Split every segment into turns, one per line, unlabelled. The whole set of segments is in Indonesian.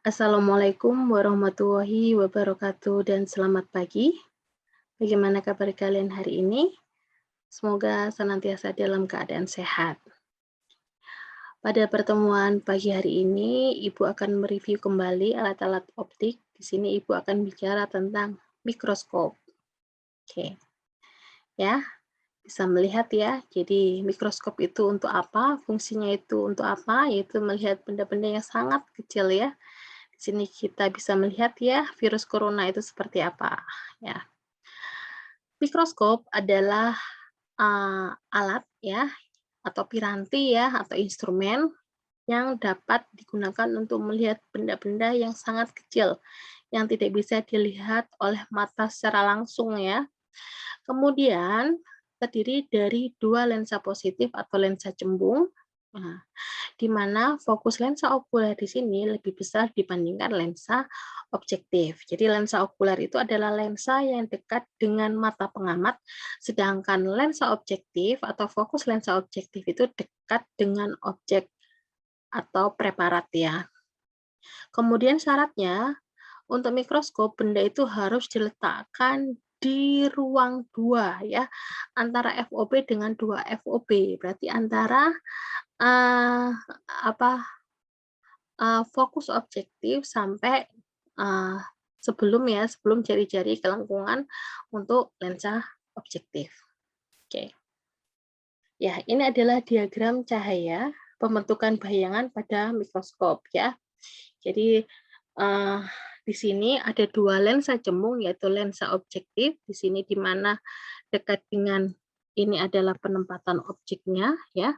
Assalamualaikum warahmatullahi wabarakatuh dan selamat pagi. Bagaimana kabar kalian hari ini? Semoga senantiasa dalam keadaan sehat. Pada pertemuan pagi hari ini, Ibu akan mereview kembali alat-alat optik. Di sini Ibu akan bicara tentang mikroskop. Oke, ya, bisa melihat ya. Jadi mikroskop itu untuk apa? Fungsinya itu untuk apa? Yaitu melihat benda-benda yang sangat kecil ya. Di sini kita bisa melihat ya virus corona itu seperti apa ya. Mikroskop adalah, alat ya, atau piranti ya, atau instrumen yang dapat digunakan untuk melihat benda-benda yang sangat kecil, yang tidak bisa dilihat oleh mata secara langsung ya. Kemudian terdiri dari 2 lensa positif atau lensa cembung, nah, di mana fokus lensa okuler di sini lebih besar dibandingkan lensa objektif. Jadi lensa okuler itu adalah lensa yang dekat dengan mata pengamat, sedangkan lensa objektif atau fokus lensa objektif itu dekat dengan objek atau preparat ya. Kemudian syaratnya untuk mikroskop benda itu harus diletakkan di ruang 2 ya, antara FOB dengan 2 FOB. Berarti antara, eee, apa fokus objektif sampai, eee, sebelum jari-jari kelengkungan untuk lensa objektif. Oke. Ya, ini adalah diagram cahaya pembentukan bayangan pada mikroskop ya. Jadi, di sini ada 2 lensa cembung yaitu lensa objektif, di sini di mana dekat dengan ini adalah penempatan objeknya ya.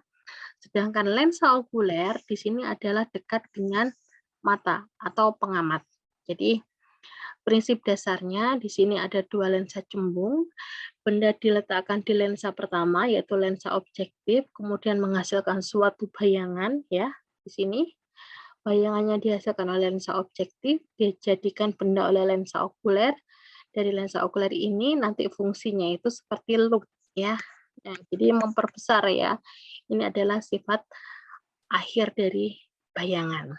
Sedangkan lensa okuler di sini adalah dekat dengan mata atau pengamat. Jadi prinsip dasarnya di sini ada 2 lensa cembung, benda diletakkan di lensa pertama yaitu lensa objektif, kemudian menghasilkan suatu bayangan ya di sini. Bayangannya dihasilkan oleh lensa objektif, dijadikan benda oleh lensa okuler. Dari lensa okuler ini nanti fungsinya itu seperti loop ya. Nah, jadi memperbesar ya. Ini adalah sifat akhir dari bayangan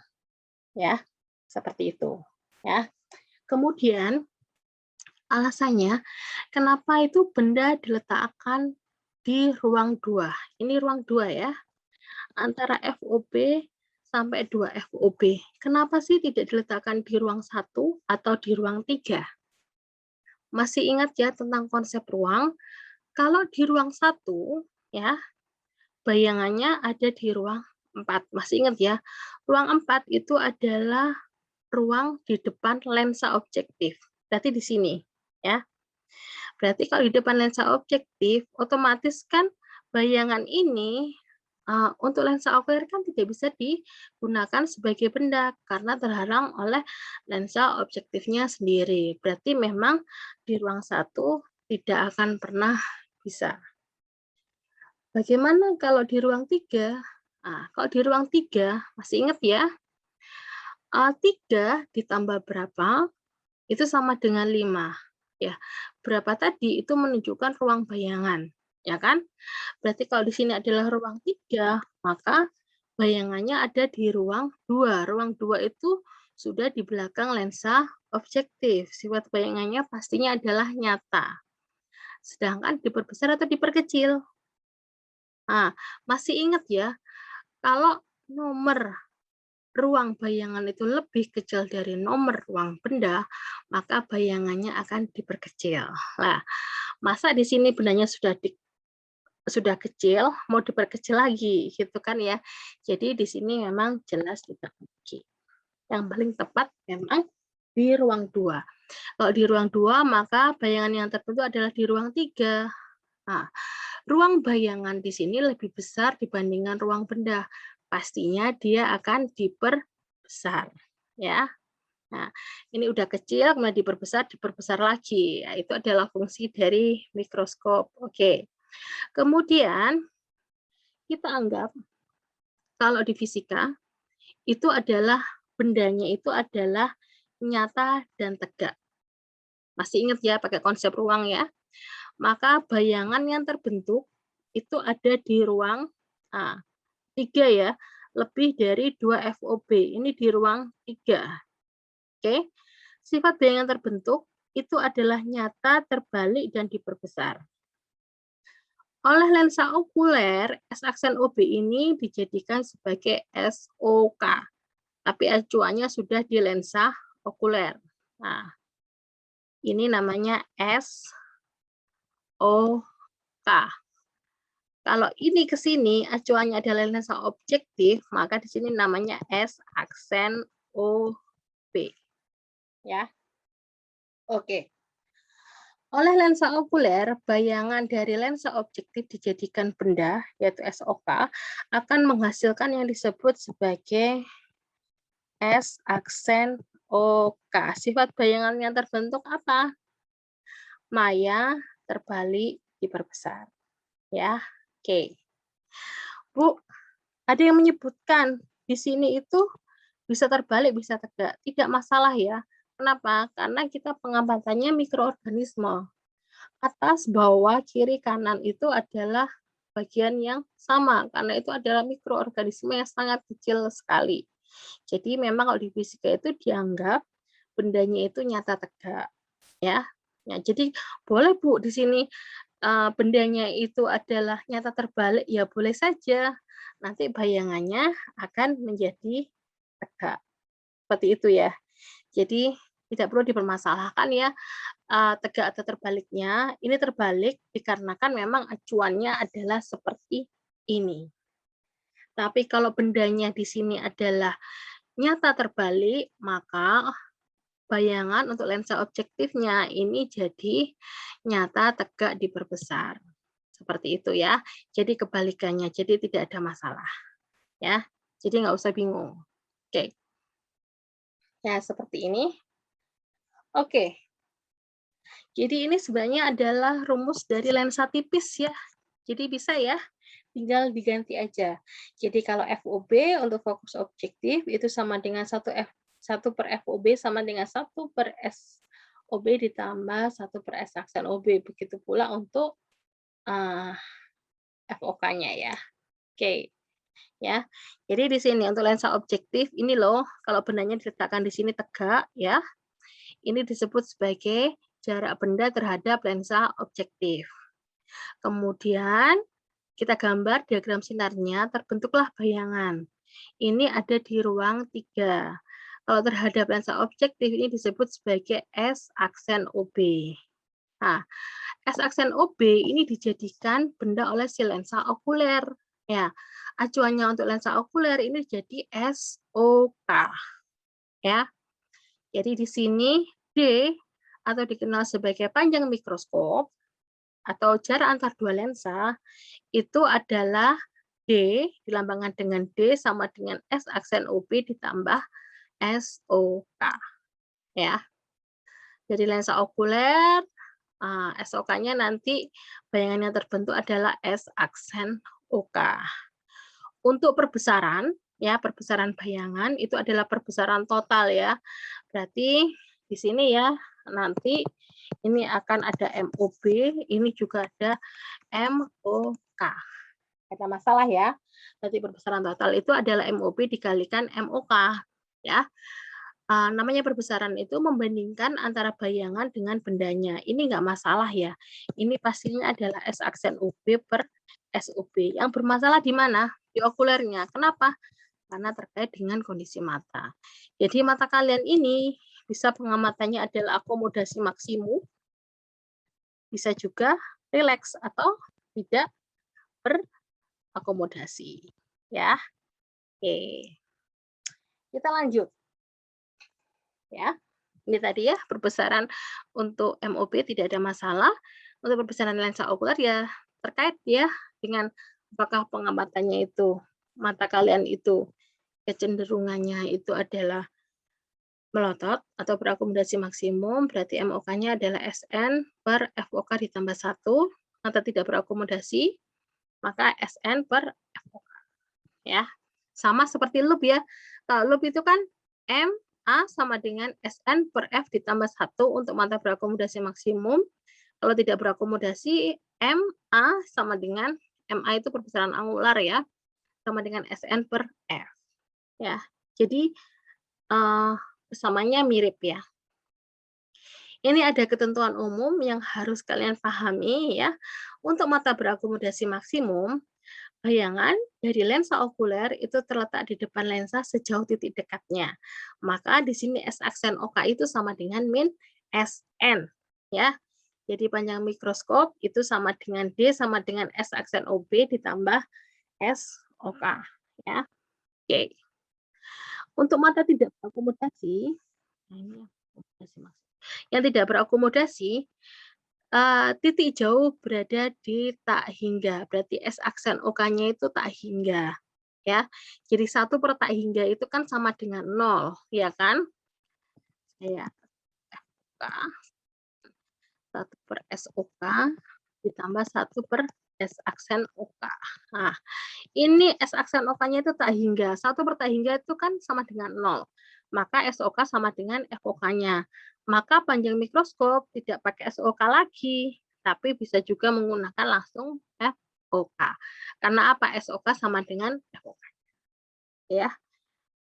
ya. Seperti itu ya. Kemudian alasannya kenapa itu benda diletakkan di ruang 2. Ini ruang 2 ya, antara FOB sampai 2 FOB. Kenapa sih tidak diletakkan di ruang 1 atau di ruang 3? Masih ingat ya tentang konsep ruang? Kalau di ruang 1 ya, bayangannya ada di ruang 4. Masih ingat ya? Ruang 4 itu adalah ruang di depan lensa objektif. Berarti di sini ya. Berarti kalau di depan lensa objektif, otomatis kan bayangan ini untuk lensa okuler kan tidak bisa digunakan sebagai benda karena terhalang oleh lensa objektifnya sendiri. Berarti memang di ruang 1 tidak akan pernah bisa. Bagaimana kalau di ruang 3? Nah, kalau di ruang 3 masih ingat ya, 3 ditambah berapa, itu sama dengan 5. Ya, berapa tadi itu menunjukkan ruang bayangan, ya kan? Berarti kalau di sini adalah ruang 3, maka bayangannya ada di ruang 2. Ruang 2 itu sudah di belakang lensa objektif. Sifat bayangannya pastinya adalah nyata. Sedangkan diperbesar atau diperkecil? Nah, masih ingat ya, kalau nomor ruang bayangan itu lebih kecil dari nomor ruang benda, maka bayangannya akan diperkecil. Nah, masa di sini bendanya sudah kecil, mau diperkecil lagi, gitu kan ya. Jadi di sini memang jelas diterbagi. Yang paling tepat memang di ruang 2. Kalau di ruang 2, maka bayangan yang tertentu adalah di ruang 3. Nah, ruang bayangan di sini lebih besar dibandingkan ruang benda. Pastinya dia akan diperbesar, ya. Nah, ini udah kecil, kemudian diperbesar lagi. Ya, itu adalah fungsi dari mikroskop. Oke. Kemudian kita anggap kalau di fisika itu adalah bendanya itu adalah nyata dan tegak. Masih ingat ya pakai konsep ruang ya? Maka bayangan yang terbentuk itu ada di ruang 3 ya, lebih dari 2 FOB. Ini di ruang 3. Oke. Sifat bayangan terbentuk itu adalah nyata, terbalik, dan diperbesar. Oleh lensa okuler, S aksen OB ini dijadikan sebagai SOK, tapi acuannya sudah di lensa okuler. Nah, ini namanya SOK. Kalau ini ke sini acuannya adalah lensa objektif, maka di sini namanya S aksen OB. Ya. Oke. Oleh lensa okuler, bayangan dari lensa objektif dijadikan benda, yaitu SOK, akan menghasilkan yang disebut sebagai S aksen OK. Sifat bayangan yang terbentuk apa? Maya, terbalik, diperbesar. Ya, oke. Bu, ada yang menyebutkan di sini itu bisa terbalik, bisa tegak. Tidak masalah ya. Kenapa? Karena kita pengamatannya mikroorganisme. Atas, bawah, kiri, kanan itu adalah bagian yang sama. Karena itu adalah mikroorganisme yang sangat kecil sekali. Jadi memang kalau di fisika itu dianggap bendanya itu nyata tegak. Ya, jadi boleh Bu di sini bendanya itu adalah nyata terbalik, ya boleh saja. Nanti bayangannya akan menjadi tegak. Seperti itu ya. Jadi tidak perlu dipermasalahkan ya tegak atau terbaliknya. Ini terbalik dikarenakan memang acuannya adalah seperti ini. Tapi kalau bendanya di sini adalah nyata terbalik, maka bayangan untuk lensa objektifnya ini jadi nyata tegak diperbesar. Seperti itu ya. Jadi kebalikannya, jadi tidak ada masalah. Ya, jadi nggak usah bingung. Oke. Ya, seperti ini. Oke. Jadi ini sebenarnya adalah rumus dari lensa tipis ya. Jadi bisa ya, tinggal diganti aja. Jadi kalau FOB untuk fokus objektif itu sama dengan 1 per FOB sama dengan 1 per SOB ditambah 1 per S aksen OB. Begitu pula untuk FOK-nya ya. Oke. Ya. Jadi di sini untuk lensa objektif ini loh, kalau bendanya diletakkan di sini tegak ya. Ini disebut sebagai jarak benda terhadap lensa objektif. Kemudian kita gambar diagram sinarnya, terbentuklah bayangan. Ini ada di ruang 3. Kalau terhadap lensa objektif ini disebut sebagai S aksen OB. Nah, S aksen OB ini dijadikan benda oleh si lensa okuler. Ya, acuannya untuk lensa okuler ini jadi SOK. Ya. Jadi di sini D atau dikenal sebagai panjang mikroskop atau jarak antar dua lensa itu adalah D dilambangkan dengan D sama dengan S aksen OB ditambah SOK. Ya. Jadi lensa okuler SOK-nya nanti bayangan yang terbentuk adalah S aksen OK. Untuk perbesaran, ya perbesaran bayangan itu adalah perbesaran total ya. Berarti di sini ya nanti ini akan ada MOB, ini juga ada MOK. Ada masalah ya. Berarti perbesaran total itu adalah MOB dikalikan MOK ya. Namanya perbesaran itu membandingkan antara bayangan dengan bendanya. Ini enggak masalah ya. Ini pastinya adalah S aksen OB per SOB. Yang bermasalah di mana? Di okulernya. Kenapa? Karena terkait dengan kondisi mata. Jadi mata kalian ini bisa pengamatannya adalah akomodasi maksimum, bisa juga rileks atau tidak berakomodasi. Ya. Oke. Kita lanjut. Ya. Ini tadi ya perbesaran untuk MOB tidak ada masalah. Untuk perbesaran lensa okuler ya terkait ya dengan apakah pengamatannya itu mata kalian itu kecenderungannya itu adalah melotot atau berakomodasi maksimum, berarti MOK-nya adalah SN per FOK ditambah 1, atau tidak berakomodasi, maka SN per FOK. Ya. Sama seperti loop ya. Kalau loop itu kan MA sama dengan SN per F ditambah 1 untuk mata berakomodasi maksimum. Kalau tidak berakomodasi, MA sama dengan MA itu perbesaran angular ya, sama dengan SN per F. Ya. Jadi Kesamanya mirip ya. Ini ada ketentuan umum yang harus kalian pahami ya. Untuk mata berakomodasi maksimum, bayangan dari lensa okuler itu terletak di depan lensa sejauh titik dekatnya. Maka di sini S aksen OK itu sama dengan min SN ya. Jadi panjang mikroskop itu sama dengan D sama dengan S aksen OB ditambah S OK ya. Oke. Untuk mata tidak berakomodasi, nah ini akomodasi maksud. Yang tidak berakomodasi, titik jauh berada di tak hingga, berarti S aksen OK-nya itu tak hingga ya. Jadi 1 per tak hingga itu kan sama dengan 0, ya kan? Ya. FK 1 per SOK ditambah 1 per S aksen OK. Nah, ini S aksen OK-nya itu tak hingga. 1 per tak hingga itu kan sama dengan 0. Maka SOK sama dengan FOK-nya. Maka panjang mikroskop tidak pakai SOK lagi, tapi bisa juga menggunakan langsung FOK. Karena apa? SOK sama dengan FOK. Ya.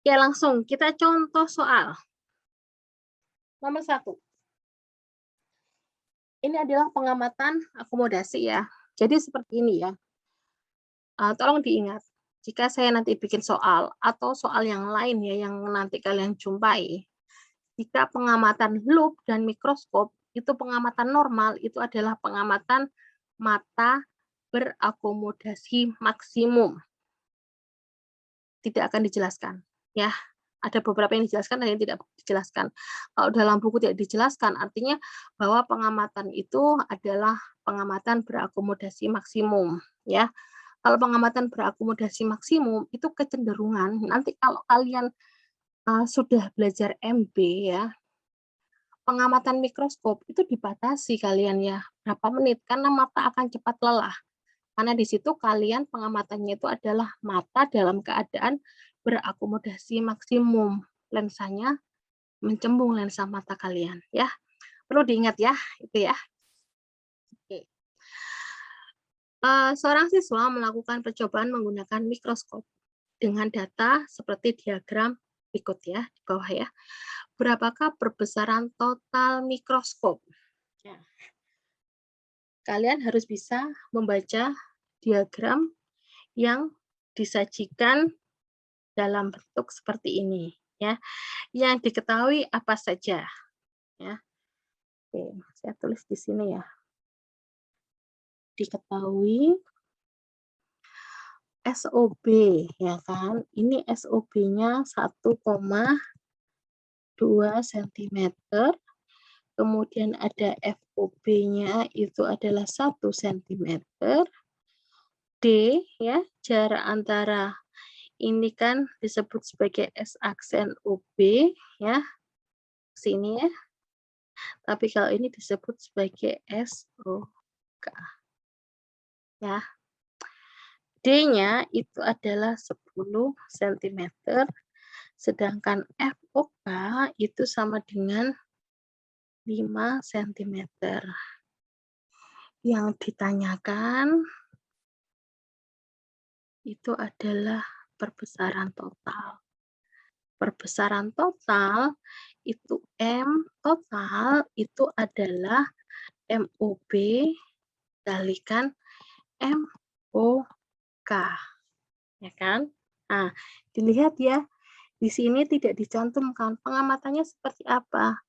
Oke, langsung kita contoh soal. Nomor 1. Ini adalah pengamatan akomodasi ya. Jadi seperti ini ya. Tolong diingat, jika saya nanti bikin soal atau soal yang lain ya yang nanti kalian jumpai, jika pengamatan lup dan mikroskop itu pengamatan normal itu adalah pengamatan mata berakomodasi maksimum. Tidak akan dijelaskan ya. Ada beberapa yang dijelaskan, ada yang tidak dijelaskan. Kalau dalam buku tidak dijelaskan, artinya bahwa pengamatan itu adalah pengamatan berakomodasi maksimum ya. Kalau pengamatan berakomodasi maksimum itu kecenderungan nanti kalau kalian sudah belajar MB ya, pengamatan mikroskop itu dibatasi kalian ya berapa menit karena mata akan cepat lelah. Karena di situ kalian pengamatannya itu adalah mata dalam keadaan berakomodasi maksimum. Lensanya mencembung lensa mata kalian ya. Perlu diingat ya, itu ya. Oke. Seorang siswa melakukan percobaan menggunakan mikroskop dengan data seperti diagram berikut ya, di bawah ya. Berapakah perbesaran total mikroskop? Ya. Kalian harus bisa membaca diagram yang disajikan dalam bentuk seperti ini ya. Yang diketahui apa saja ya. Oke, saya tulis di sini ya. Diketahui SOB ya kan. Ini SOB-nya 1,2 cm. Kemudian ada FOB-nya itu adalah 1 cm. D ya, jarak antara ini kan disebut sebagai S aksen OB ya. Sini ya. Tapi kalau ini disebut sebagai SOK. Ya. D-nya itu adalah 10 cm. Sedangkan FOK itu sama dengan 5 cm. Yang ditanyakan itu adalah perbesaran total. Perbesaran total itu M total itu adalah MOB kalikan MOK. Ya kan? Nah, dilihat ya. Di sini tidak dicantumkan pengamatannya seperti apa.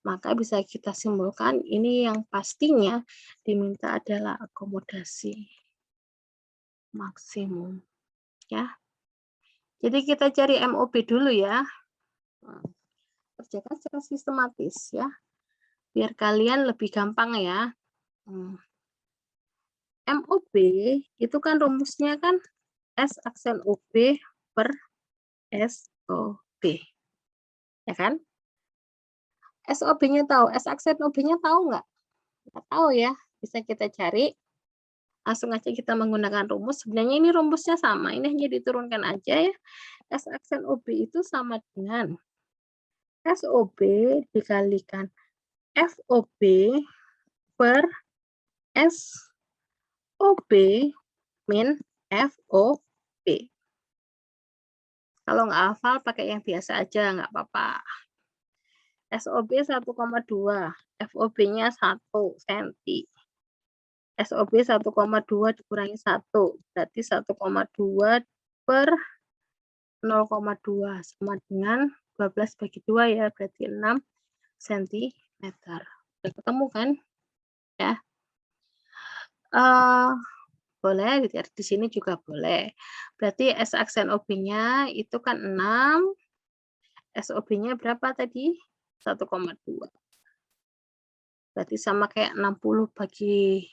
Maka bisa kita simpulkan ini yang pastinya diminta adalah akomodasi maksimum ya. Jadi kita cari MOB dulu ya. Kerjakan secara sistematis ya. Biar kalian lebih gampang ya. MOB itu kan rumusnya kan S aksen OB per SOB. Ya kan? SOB-nya tahu, S aksen OB-nya tahu nggak? Nggak tahu ya, bisa kita cari. Langsung aja kita menggunakan rumus. Sebenarnya ini rumusnya sama, ini hanya diturunkan aja ya. S aksen OB itu sama dengan SOB dikalikan FOB per SOB min FOB. Kalau nggak hafal, pakai yang biasa aja, nggak apa-apa. SOB 1,2, FOB-nya 1 cm. SOB 1,2 dikurangi 1, berarti 1,2 per 0,2 sama dengan 12 bagi 2 ya, berarti 6 cm. Udah ketemu kan? Ya. Boleh gitu ya, di sini juga boleh. Berarti S aksen OB-nya itu kan 6, SOB-nya berapa tadi? 1,2. Berarti sama kayak 60 bagi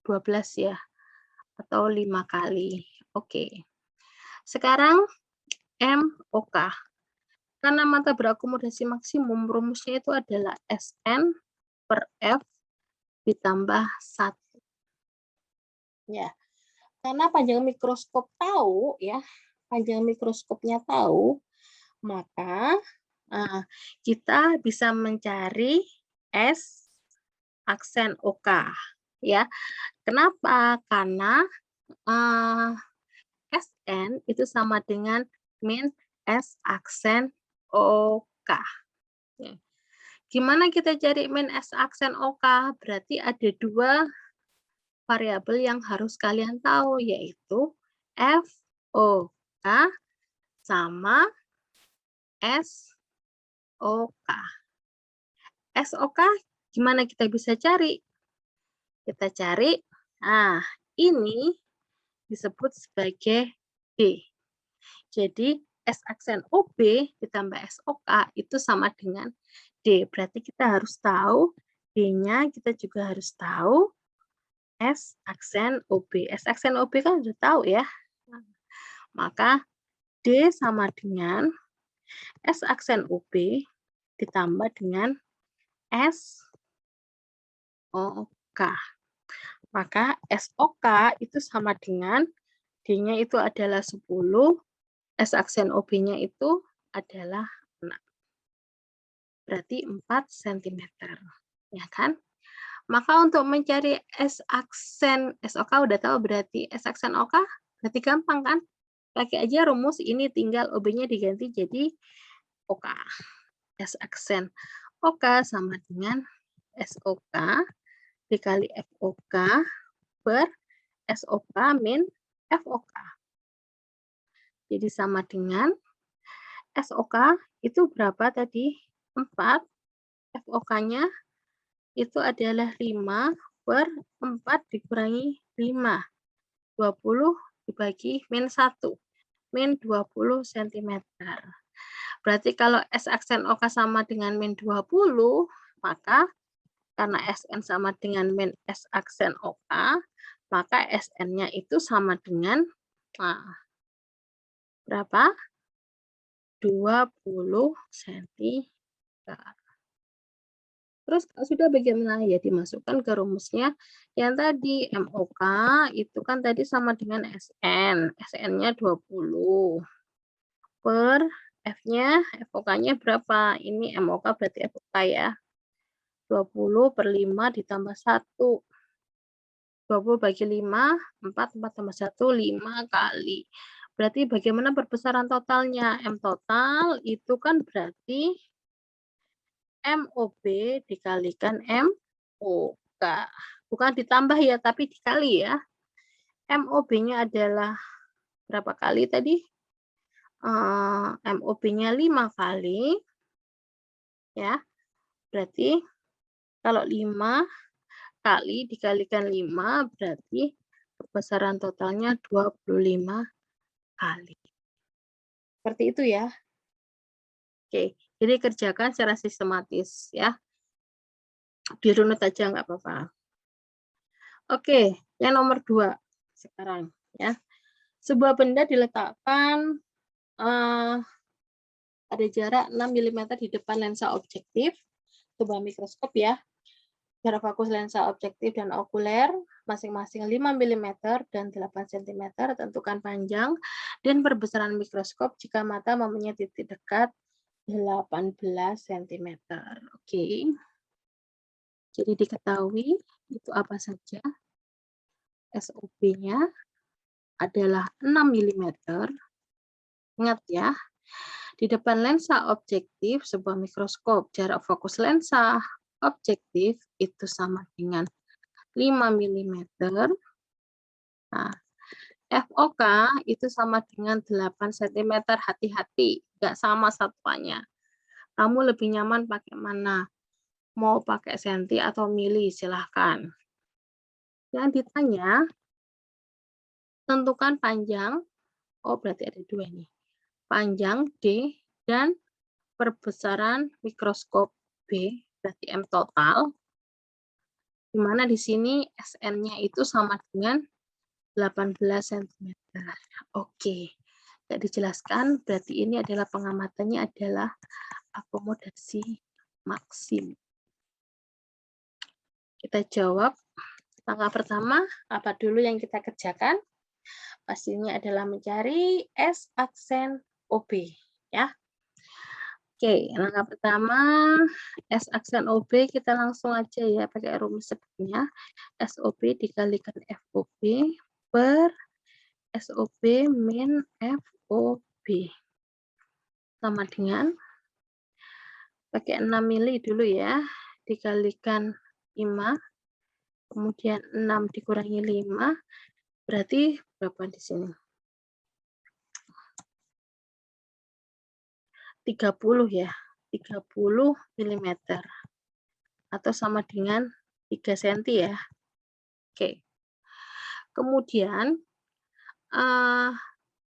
12 ya, atau 5 kali. Oke. Sekarang MOK. Karena mata berakomodasi maksimum, rumusnya itu adalah SN per F ditambah 1. Ya, karena panjang mikroskop tahu, ya, panjang mikroskopnya tahu, maka kita bisa mencari S aksen OK. Ya, kenapa? Karena SN itu sama dengan min S aksen OK. Ya. Gimana kita cari min S aksen OK? Berarti ada 2 variabel yang harus kalian tahu, yaitu FOK sama SOK. SOK gimana kita bisa cari? Kita cari, ini disebut sebagai D. Jadi S aksen OB ditambah SOK itu sama dengan D. Berarti kita harus tahu D-nya, kita juga harus tahu S aksen OB. S aksen OB kan sudah tahu ya. Maka D sama dengan S aksen OB ditambah dengan SOK. Maka SOK itu sama dengan D-nya itu adalah 10, S aksen OB-nya itu adalah 6. Berarti 4 cm. Ya kan? Maka untuk mencari S aksen SOK udah tahu berarti S aksen OK, berarti gampang kan? Pakai aja rumus ini, tinggal OB-nya diganti jadi OK. S aksen OK sama dengan SOK dikali FOK per SOK min FOK. Jadi sama dengan SOK itu berapa tadi? 4. FOK-nya itu adalah 5 per 4 dikurangi 5. 20 dibagi min 1. Min 20 cm. Berarti kalau S aksen OK sama dengan min 20, maka karena SN sama dengan min S aksen OK, maka SN-nya itu sama dengan berapa? 20 cm. Terus sudah bagaimana? Ya dimasukkan ke rumusnya yang tadi MOK itu kan tadi sama dengan SN. SN-nya 20 per F-nya, FOK-nya berapa? Ini MOK berarti FOK ya. 20 per 5 ditambah 1. 20 bagi 5, 4, 4 tambah 1, 5 kali. Berarti bagaimana perbesaran totalnya? M total itu kan berarti MOB dikalikan MOK. Bukan ditambah ya, tapi dikali ya. MOB-nya adalah berapa kali tadi? MOB-nya 5 kali. Ya. Berarti kalau 5 kali dikalikan 5 berarti perbesaran totalnya 25 kali. Seperti itu ya. Oke, jadi kerjakan secara sistematis ya. Dirunut aja nggak apa-apa. Oke, yang nomor 2 sekarang ya. Sebuah benda diletakkan ada jarak 6 mm di depan lensa objektif, sebuah mikroskop ya. Jarak fokus lensa objektif dan okuler masing-masing 5 mm dan 8 cm. Tentukan panjang dan perbesaran mikroskop jika mata mempunyai titik dekat 18 cm. Oke. Jadi diketahui itu apa saja. SOP-nya adalah 6 mm. Ingat ya. Di depan lensa objektif sebuah mikroskop, jarak fokus lensa objektif itu sama dengan 5 mm. Nah, FOK itu sama dengan 8 cm. Hati-hati, nggak sama satuannya. Kamu lebih nyaman pakai mana? Mau pakai senti atau mili, silahkan. Yang ditanya, tentukan panjang, oh berarti ada dua nih, panjang D dan perbesaran mikroskop B, berarti M total, di mana di sini SN-nya itu sama dengan 18 cm. Oke, tidak dijelaskan, berarti ini adalah pengamatannya adalah akomodasi maksimum. Kita jawab. Langkah pertama, apa dulu yang kita kerjakan? Pastinya adalah mencari S aksen OB. Ya. Oke, langkah pertama, S aksen OB, kita langsung aja ya, pakai rumus sebutnya. SOB dikalikan FOB per SOB min FOB. Sama dengan, pakai 6 mili dulu ya, dikalikan 5. Kemudian 6 dikurangi 5, berarti berapa di sini? 30 ya, 30 mm. Atau sama dengan 3 cm ya. Oke. Kemudian,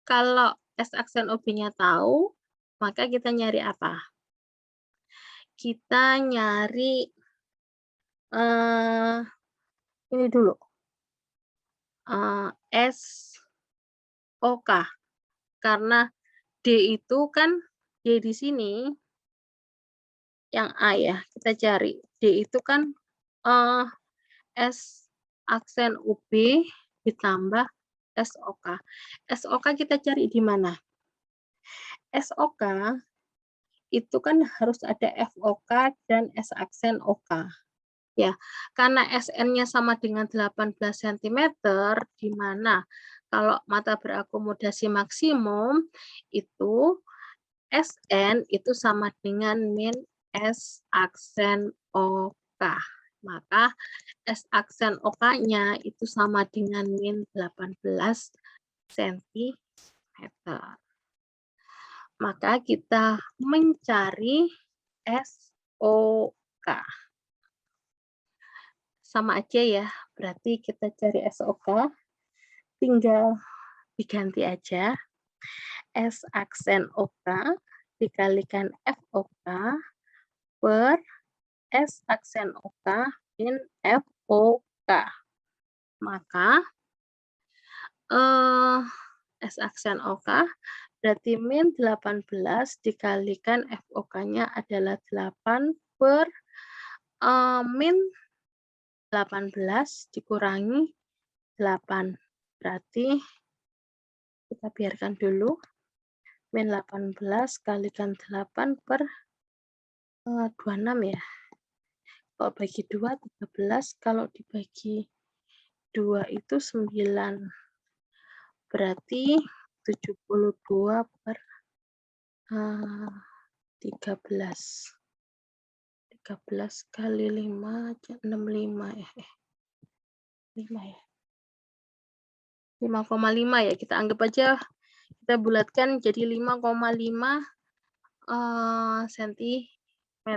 kalau S aksen OB-nya tahu, maka kita nyari apa? Kita nyari ini dulu. SOK. Karena D itu kan D di sini yang A ya, kita cari. D itu kan S aksen UB ditambah SOK. SOK kita cari di mana? SOK itu kan harus ada FOK dan S aksen OK. Ya, karena SN-nya sama dengan 18 cm, di mana kalau mata berakomodasi maksimum itu SN itu sama dengan min S aksen OK. Maka S aksen OK-nya itu sama dengan min 18 cm. Maka kita mencari SOK. Sama aja ya, berarti kita cari SOK, tinggal diganti aja. S aksen OK dikalikan FOK per S aksen OK min FOK. Maka S aksen OK berarti min 18 dikalikan FOK-nya adalah 8 per min 18 dikurangi 8. Berarti kita biarkan dulu. Min 18 kalikan 8 per 26 ya. Kalau bagi 2, 13. Kalau dibagi 2 itu 9. Berarti 72 per 13. 13 kali 5, 65 ya. 5 ya. 5,5 ya. Kita anggap aja, kita bulatkan jadi 5,5 cm.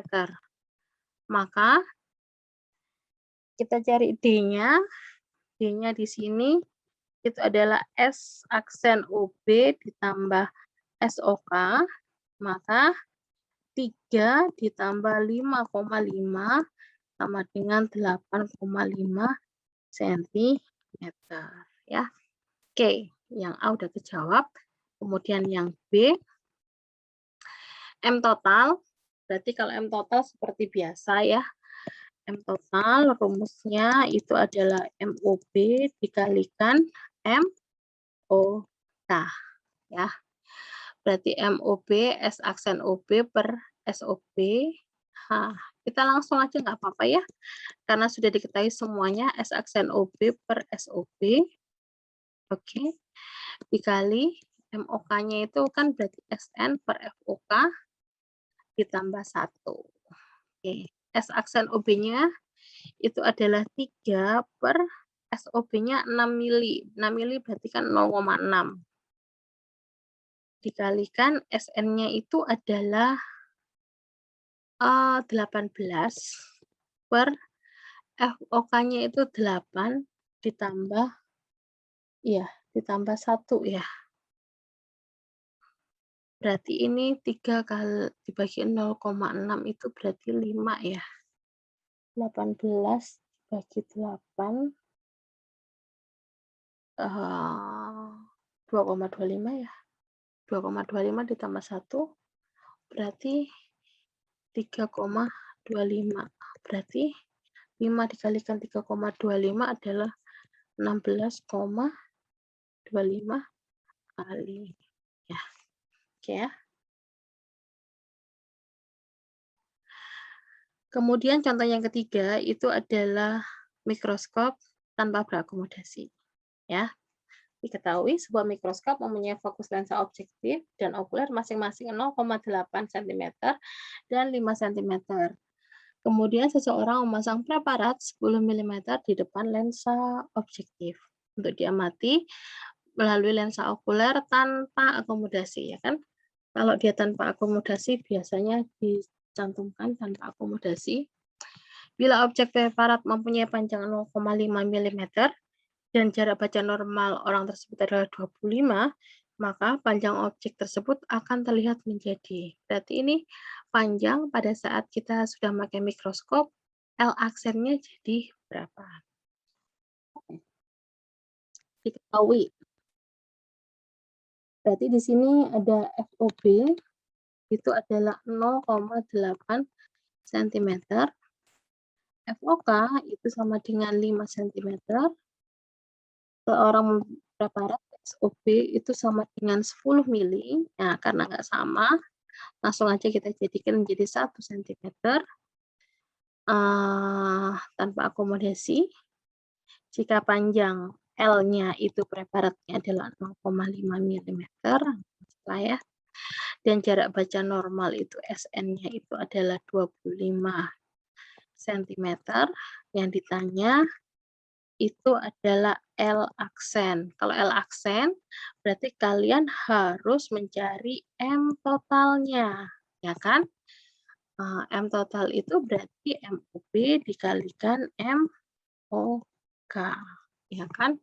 Maka kita cari D-nya. D-nya di sini itu adalah S aksen OB ditambah SOK. Maka 3 ditambah 5,5 sama dengan 8,5 cm. Ya. Oke, yang A udah kejawab. Kemudian yang B, M total. Berarti kalau M total seperti biasa ya. M total rumusnya itu adalah MOB dikalikan MOK. Ya. Berarti MOB S aksen OB per SOB. Kita langsung aja nggak apa-apa ya. Karena sudah diketahui semuanya S aksen OB per SOB. Oke. Dikali MOK-nya itu kan berarti SN per FOK ditambah 1. Oke. S aksen OB-nya itu adalah 3 per SOB-nya 6 mili. 6 mili berarti kan 0,6. Dikalikan SN-nya itu adalah 18 per FOK-nya itu 8 ditambah ditambah 1 ya. Berarti ini 3 kali dibagi 0,6 itu berarti 5 ya. 18 dibagi 8 2,25 ya. 2,25 ditambah 1 berarti 3,25. Berarti 5 dikalikan 3,25 adalah 16,25 kali. Ya. Oke ya. Kemudian contoh yang ketiga itu adalah mikroskop tanpa berakomodasi. Ya. Diketahui sebuah mikroskop mempunyai fokus lensa objektif dan okuler masing-masing 0,8 cm dan 5 cm. Kemudian seseorang memasang preparat 10 mm di depan lensa objektif untuk diamati melalui lensa okuler tanpa akomodasi, ya kan? Kalau dia tanpa akomodasi biasanya dicantumkan tanpa akomodasi. Bila objek preparat mempunyai panjang 0,5 mm dan jarak baca normal orang tersebut adalah 25, maka panjang objek tersebut akan terlihat menjadi. Berarti ini panjang pada saat kita sudah pakai mikroskop, L aksennya jadi berapa? Diketahui. Berarti di sini ada FOB, itu adalah 0,8 cm. FOK itu sama dengan 5 cm. Seorang preparat SOB itu sama dengan 10 mili. Nah, karena nggak sama, langsung aja kita jadikan menjadi 1 cm tanpa akomodasi. Jika panjang L-nya itu preparatnya adalah 0,5 mm, ya. Dan jarak baca normal itu SN-nya itu adalah 25 cm. Yang ditanya itu adalah L aksen. Kalau L aksen, berarti kalian harus mencari M totalnya, ya kan? M total itu berarti MOB dikalikan MOK, ya kan?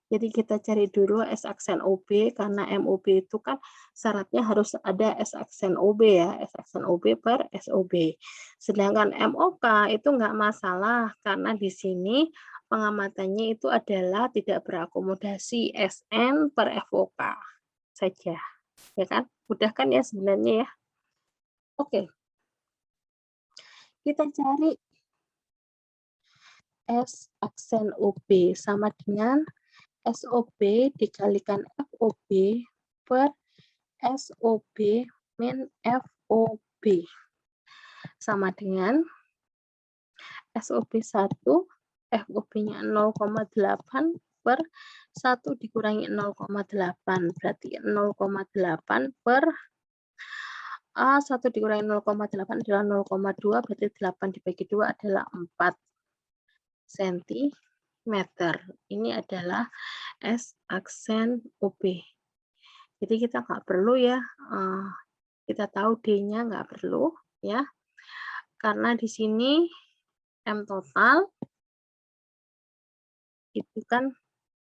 Jadi kita cari dulu S aksen OB, karena MOB itu kan syaratnya harus ada S aksen OB ya, S aksen OB per SOB. Sedangkan MOK itu nggak masalah, karena di sini pengamatannya itu adalah tidak berakomodasi SN per FOK saja, ya kan? Mudah kan ya sebenarnya ya? Oke. Kita cari S aksen OB sama dengan SOB dikalikan FOB per SOB min FOB. Sama dengan SOB 1, FOB-nya 0,8 per 1 dikurangi 0,8. Berarti 0,8 per 1 dikurangi 0,8 adalah 0,2, berarti 8 dibagi 2 adalah 4 cm. Ini adalah S aksen OB. Jadi kita nggak perlu ya, kita tahu D-nya nggak perlu ya, karena di sini M total itu kan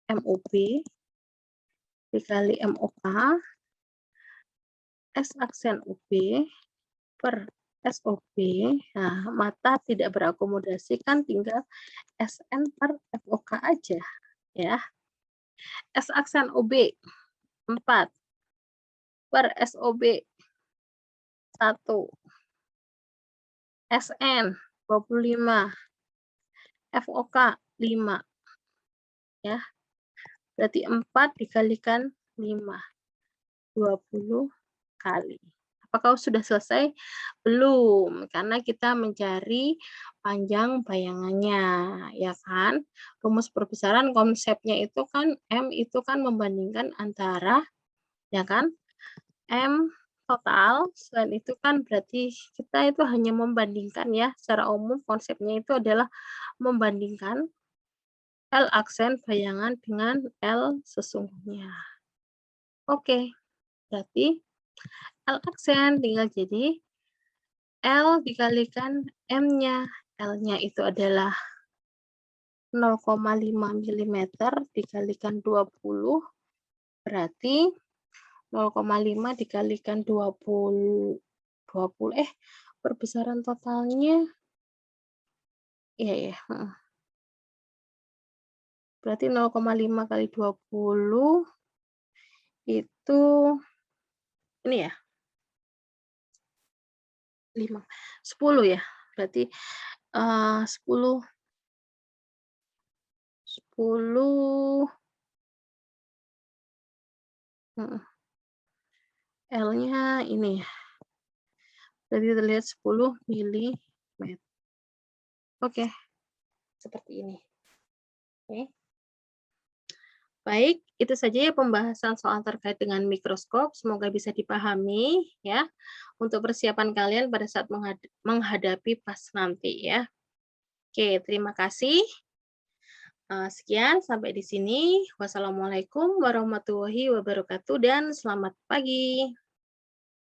MOB dikali MOK, S aksen OB per SOB. Nah, mata tidak berakomodasi kan tinggal SN per FOK aja ya. S aksen OB 4 per SOB 1. SN 25. FOK 5. Ya. Berarti 4 dikalikan 5. 20 kali. Apakah sudah selesai? Belum, karena kita mencari panjang bayangannya, ya kan? Rumus perbesaran konsepnya itu kan M itu kan membandingkan antara ya kan? M total, selain itu kan berarti kita itu hanya membandingkan ya, secara umum konsepnya itu adalah membandingkan L aksen bayangan dengan L sesungguhnya. Oke, berarti L aksen tinggal jadi L dikalikan M-nya. L-nya itu adalah 0,5 milimeter dikalikan 20, berarti 0,5 dikalikan 20, perbesaran totalnya, iya ya, berarti 0,5 kali 20 itu ini ya, 10 ya, berarti 10 L-nya ini ya, berarti terlihat 10 milimeter. Oke, seperti ini. Oke. Baik, itu saja ya pembahasan soal terkait dengan mikroskop. Semoga bisa dipahami ya untuk persiapan kalian pada saat menghadapi pas nanti ya. Oke, terima kasih. Sekian sampai di sini. Wassalamualaikum warahmatullahi wabarakatuh dan selamat pagi.